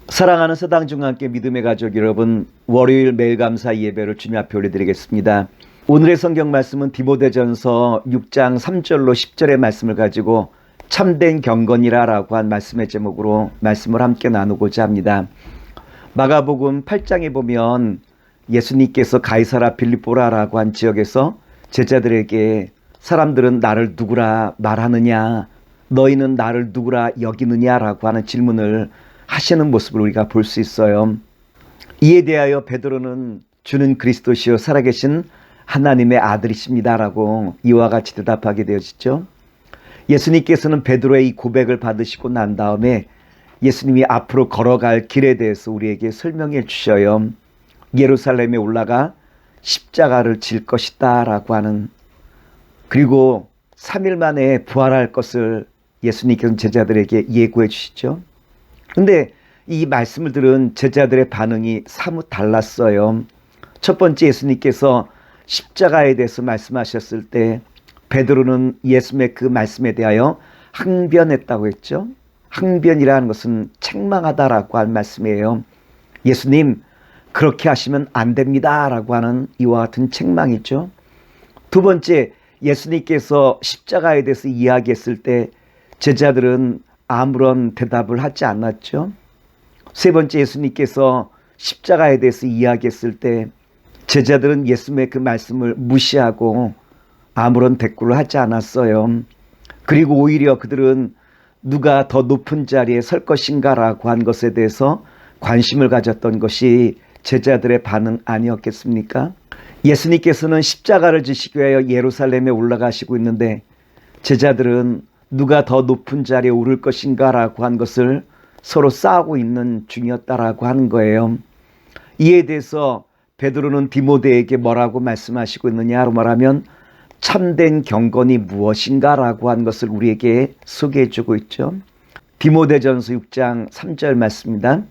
사랑하는 서당중과 함께 믿음의 가족 여러분, 월요일 매일 감사 예배를 주님 앞에 올려드리겠습니다. 오늘의 성경 말씀은 디모데전서 6장 3절로 10절의 말씀을 가지고 참된 경건이라 라고 한 말씀의 제목으로 말씀을 함께 나누고자 합니다. 마가복음 8장에 보면 예수님께서 가이사라 빌립보라라고 한 지역에서 제자들에게 사람들은 나를 누구라 말하느냐, 너희는 나를 누구라 여기느냐라고 하는 질문을 하시는 모습을 우리가 볼 수 있어요. 이에 대하여 베드로는 주는 그리스도시요 살아계신 하나님의 아들이십니다라고 이와 같이 대답하게 되어지죠. 예수님께서는 베드로의 이 고백을 받으시고 난 다음에 예수님이 앞으로 걸어갈 길에 대해서 우리에게 설명해 주셔요. 예루살렘에 올라가 십자가를 질 것이다 라고 하는, 그리고 3일 만에 부활할 것을 예수님께서는 제자들에게 예고해 주시죠. 근데 이 말씀을 들은 제자들의 반응이 사뭇 달랐어요. 첫 번째, 예수님께서 십자가에 대해서 말씀하셨을 때 베드로는 예수님의 그 말씀에 대하여 항변했다고 했죠. 항변이라는 것은 책망하다라고 한 말씀이에요. 예수님, 그렇게 하시면 안 됩니다 라고 하는 이와 같은 책망이죠. 두 번째, 예수님께서 십자가에 대해서 이야기했을 때 제자들은 아무런 대답을 하지 않았죠. 세 번째, 예수님께서 십자가에 대해서 이야기했을 때 제자들은 예수님의 그 말씀을 무시하고 아무런 대꾸를 하지 않았어요. 그리고 오히려 그들은 누가 더 높은 자리에 설 것인가라고 한 것에 대해서 관심을 가졌던 것이 제자들의 반응 아니었겠습니까? 예수님께서는 십자가를 지시기 위하여 예루살렘에 올라가시고 있는데 제자들은 누가 더 높은 자리에 오를 것인가 라고 한 것을 서로 싸우고 있는 중이었다라고 하는 거예요. 이에 대해서 베드로는 디모데에게 뭐라고 말씀하시고 있느냐로 말하면 참된 경건이 무엇인가 라고 한 것을 우리에게 소개해 주고 있죠. 디모데전서 6장 3절 말씀입니다.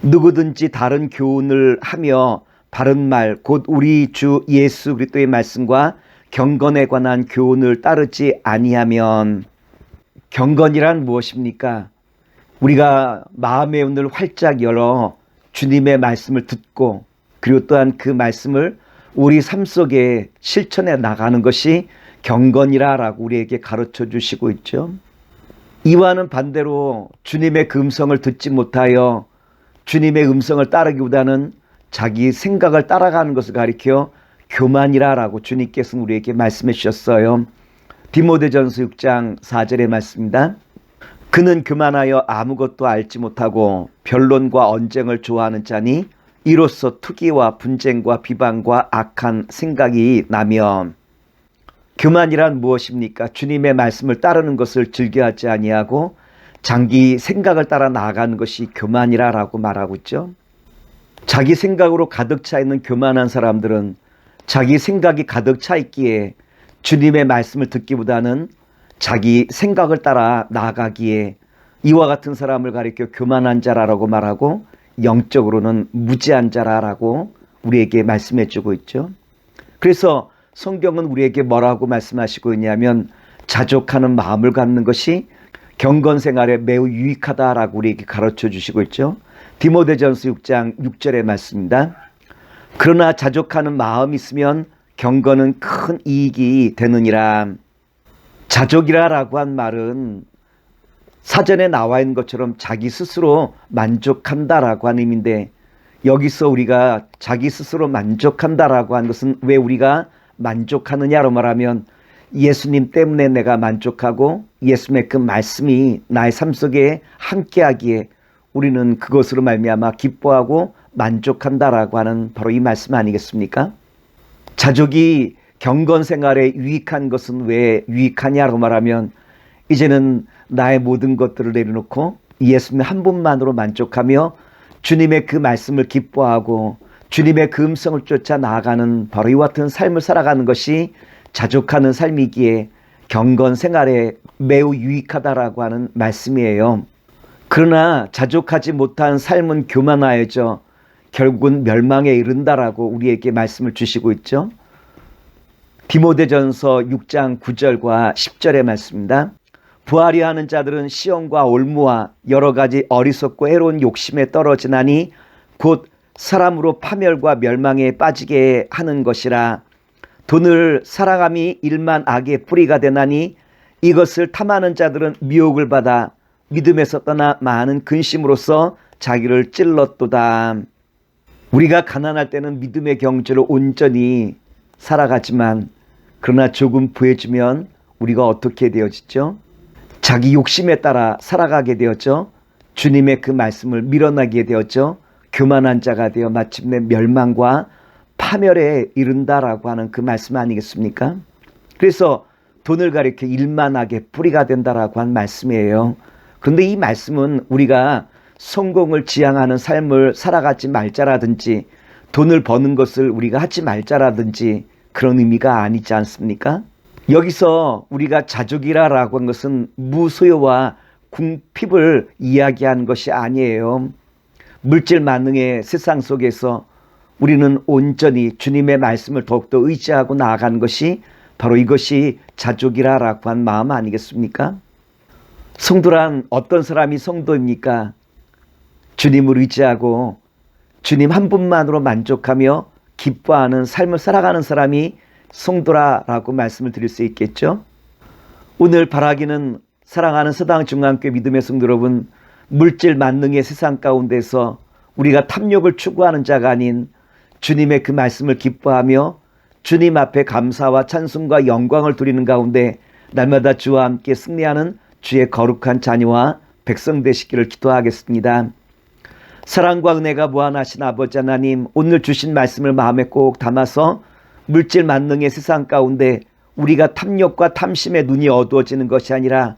누구든지 다른 교훈을 하며 바른 말 곧 우리 주 예수 그리스도의 말씀과 경건에 관한 교훈을 따르지 아니하면, 경건이란 무엇입니까? 우리가 마음의 문을 활짝 열어 주님의 말씀을 듣고 그리고 또한 그 말씀을 우리 삶 속에 실천해 나가는 것이 경건이라고 우리에게 가르쳐 주시고 있죠. 이와는 반대로 주님의 그 음성을 듣지 못하여 주님의 음성을 따르기보다는 자기 생각을 따라가는 것을 가리켜 교만이라고 주님께서는 우리에게 말씀해 주셨어요. 디모데전서 6장 4절의 말씀입니다. 그는 교만하여 아무것도 알지 못하고 변론과 언쟁을 좋아하는 자니 이로써 투기와 분쟁과 비방과 악한 생각이 나면, 교만이란 무엇입니까? 주님의 말씀을 따르는 것을 즐겨하지 아니하고 자기 생각을 따라 나아가는 것이 교만이라고 말하고 있죠. 자기 생각으로 가득 차 있는 교만한 사람들은 자기 생각이 가득 차 있기에 주님의 말씀을 듣기보다는 자기 생각을 따라 나아가기에 이와 같은 사람을 가리켜 교만한 자라고 말하고 영적으로는 무지한 자라고 우리에게 말씀해 주고 있죠. 그래서 성경은 우리에게 뭐라고 말씀하시고 있냐면 자족하는 마음을 갖는 것이 경건 생활에 매우 유익하다라고 우리에게 가르쳐 주시고 있죠. 디모데전서 6장 6절의 말씀입니다. 그러나 자족하는 마음이 있으면 경건은 큰 이익이 되느니라. 자족이라고 한 말은 사전에 나와 있는 것처럼 자기 스스로 만족한다라고 하는 의미인데, 여기서 우리가 자기 스스로 만족한다라고 하는 것은 왜 우리가 만족하느냐로 말하면 예수님 때문에 내가 만족하고 예수님의 그 말씀이 나의 삶 속에 함께하기에 우리는 그것으로 말미암아 기뻐하고 만족한다라고 하는 바로 이 말씀 아니겠습니까? 자족이 경건 생활에 유익한 것은 왜 유익하냐고 말하면 이제는 나의 모든 것들을 내려놓고 예수님 한 분만으로 만족하며 주님의 그 말씀을 기뻐하고 주님의 그 음성을 쫓아 나아가는 바로 이와 같은 삶을 살아가는 것이 자족하는 삶이기에 경건 생활에 매우 유익하다라고 하는 말씀이에요. 그러나 자족하지 못한 삶은 교만하여져 결국은 멸망에 이른다라고 우리에게 말씀을 주시고 있죠. 디모데전서 6장 9절과 10절의 말씀입니다. 부하려 하는 자들은 시험과 올무와 여러 가지 어리석고 해로운 욕심에 떨어지나니 곧 사람으로 파멸과 멸망에 빠지게 하는 것이라. 돈을 사랑함이 일만 악의 뿌리가 되나니 이것을 탐하는 자들은 미혹을 받아 믿음에서 떠나 많은 근심으로써 자기를 찔렀도다. 우리가 가난할 때는 믿음의 경주로 온전히 살아가지만 그러나 조금 부해지면 우리가 어떻게 되어지죠? 자기 욕심에 따라 살아가게 되었죠. 주님의 그 말씀을 밀어나게 되었죠. 교만한 자가 되어 마침내 멸망과 파멸에 이른다라고 하는 그 말씀 아니겠습니까? 그래서 돈을 가리켜 일만하게 뿌리가 된다라고 한 말씀이에요. 그런데 이 말씀은 우리가 성공을 지향하는 삶을 살아가지 말자라든지 돈을 버는 것을 우리가 하지 말자라든지 그런 의미가 아니지 않습니까? 여기서 우리가 자족이라고 한 것은 무소유와 궁핍을 이야기한 것이 아니에요. 물질 만능의 세상 속에서 우리는 온전히 주님의 말씀을 더욱더 의지하고 나아가는 것이 바로 이것이 자족이라고 한 마음 아니겠습니까? 성도란 어떤 사람이 성도입니까? 주님을 의지하고 주님 한 분만으로 만족하며 기뻐하는 삶을 살아가는 사람이 성도라고 말씀을 드릴 수 있겠죠. 오늘 바라기는 사랑하는 서당중앙교회 믿음의 성도 여러분, 물질 만능의 세상 가운데서 우리가 탐욕을 추구하는 자가 아닌 주님의 그 말씀을 기뻐하며 주님 앞에 감사와 찬송과 영광을 드리는 가운데 날마다 주와 함께 승리하는 주의 거룩한 자녀와 백성 되시기를 기도하겠습니다. 사랑과 은혜가 무한하신 아버지 하나님, 오늘 주신 말씀을 마음에 꼭 담아서 물질 만능의 세상 가운데 우리가 탐욕과 탐심의 눈이 어두워지는 것이 아니라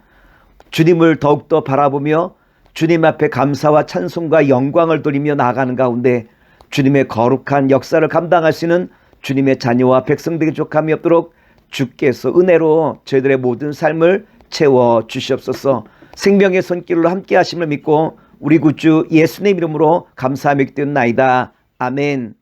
주님을 더욱더 바라보며 주님 앞에 감사와 찬송과 영광을 돌리며 나아가는 가운데 주님의 거룩한 역사를 감당할 수 있는 주님의 자녀와 백성들에게 족함이 없도록 주께서 은혜로 저희들의 모든 삶을 채워 주시옵소서. 생명의 손길로 함께 하심을 믿고 우리 구주 예수님 이름으로 감사하며 기도하나이다. 아멘.